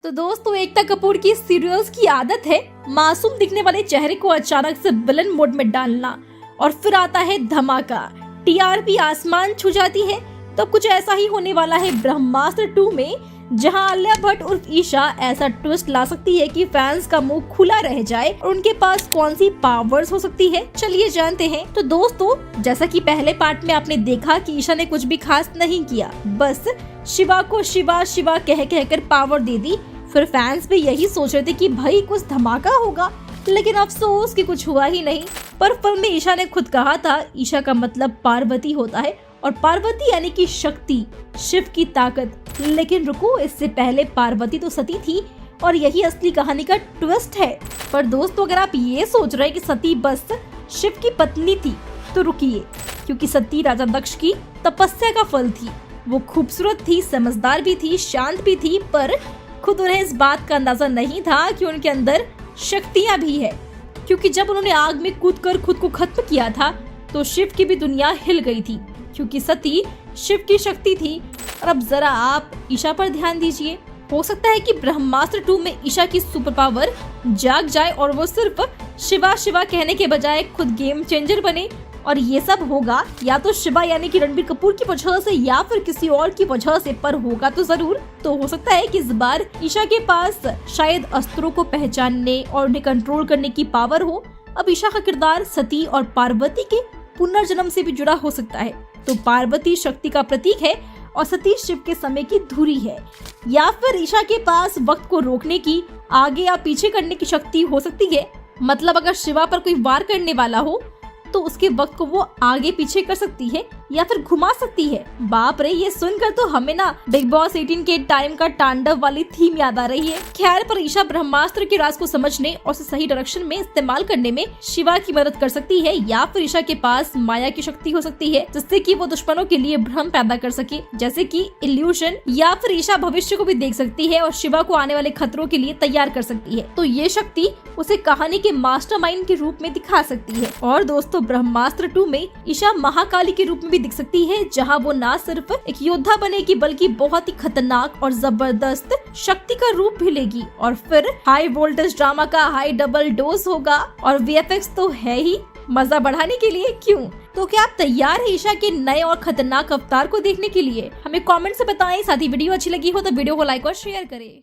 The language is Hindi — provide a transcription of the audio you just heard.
तो दोस्तों एकता कपूर की सीरियल्स की आदत है मासूम दिखने वाले चेहरे को अचानक से विलन मोड में डालना और फिर आता है धमाका। टीआरपी आसमान छू जाती है। तो कुछ ऐसा ही होने वाला है ब्रह्मास्त्र 2 में, जहां आलिया भट्ट उर्फ ईशा ऐसा ट्विस्ट ला सकती है कि फैंस का मुंह खुला रह जाए और उनके पास कौन सी पावर्स हो सकती है, चलिए जानते हैं। तो दोस्तों जैसा कि पहले पार्ट में आपने देखा कि ईशा ने कुछ भी खास नहीं किया, बस शिवा को शिवा शिवा कह कर पावर दे दी। फिर फैंस भी यही सोच रहे थे कि भाई कुछ धमाका होगा, लेकिन अफसोस कि कुछ हुआ ही नहीं। पर फिल्म में ईशा ने खुद कहा था ईशा का मतलब पार्वती होता है और पार्वती यानी कि शक्ति, शिव की ताकत। लेकिन रुको, इससे पहले पार्वती तो सती थी और यही असली कहानी का ट्विस्ट है। पर दोस्तों अगर आप ये सोच रहे हैं कि सती बस शिव की पत्नी थी तो रुकिए, क्योंकि सती राजा दक्ष की तपस्या का फल थी। वो खूबसूरत थी, समझदार भी थी, शांत भी थी, पर खुद उन्हें इस बात का अंदाजा नहीं था कि उनके अंदर शक्तियां भी है। क्योंकि जब उन्होंने आग में कूदकर खुद को खत्म किया था तो शिव की भी दुनिया हिल गई थी, क्योंकि सती शिव की शक्ति थी। और अब जरा आप ईशा पर ध्यान दीजिए। हो सकता है कि ब्रह्मास्त्र 2 में ईशा की सुपर पावर जाग जाए और वो सिर्फ शिवा शिवा कहने के बजाय खुद गेम चेंजर बने। और ये सब होगा या तो शिवा यानी कि रणबीर कपूर की वजह से या फिर किसी और की वजह से, पर होगा तो जरूर। तो हो सकता है कि इस बार ईशा के पास शायद अस्त्रों को पहचानने और उन्हें कंट्रोल करने की पावर हो। अब ईशा का किरदार सती और पार्वती के पुनर्जन्म से भी जुड़ा हो सकता है। तो पार्वती शक्ति का प्रतीक है और सती शिव के समय की धुरी है। या फिर ईशा के पास वक्त को रोकने की, आगे या पीछे करने की शक्ति हो सकती है। मतलब अगर शिवा पर कोई वार करने वाला हो तो उसके वक्त को वो आगे पीछे कर सकती है या फिर घुमा सकती है। बाप रे, ये सुनकर तो हमें ना बिग बॉस 18 के टाइम का तांडव वाली थीम याद आ रही है। खैर, पर ईशा ब्रह्मास्त्र के राज को समझने और उसे सही डायरेक्शन में इस्तेमाल करने में शिवा की मदद कर सकती है। या फिर ईशा के पास माया की शक्ति हो सकती है, जिससे कि वो दुश्मनों के लिए भ्रम पैदा कर सके, जैसे कि इल्यूशन। या फिर ईशा भविष्य को भी देख सकती है और शिवा को आने वाले खतरों के लिए तैयार कर सकती है। तो ये शक्ति उसे कहानी के मास्टरमाइंड के रूप में दिखा सकती है। और दोस्तों ब्रह्मास्त्र 2 में ईशा महाकाली के रूप में भी दिख सकती है, जहां वो ना सिर्फ एक योद्धा बनेगी बल्कि बहुत ही खतरनाक और जबरदस्त शक्ति का रूप भी लेगी। और फिर हाई वोल्टेज ड्रामा का हाई डबल डोज होगा और वीएफएक्स तो है ही मजा बढ़ाने के लिए, क्यों? तो क्या आप तैयार है ईशा के नए और खतरनाक अवतार को देखने के लिए? हमें कमेंट से बताएं। साथ ही वीडियो अच्छी लगी हो तो वीडियो को लाइक और शेयर करें।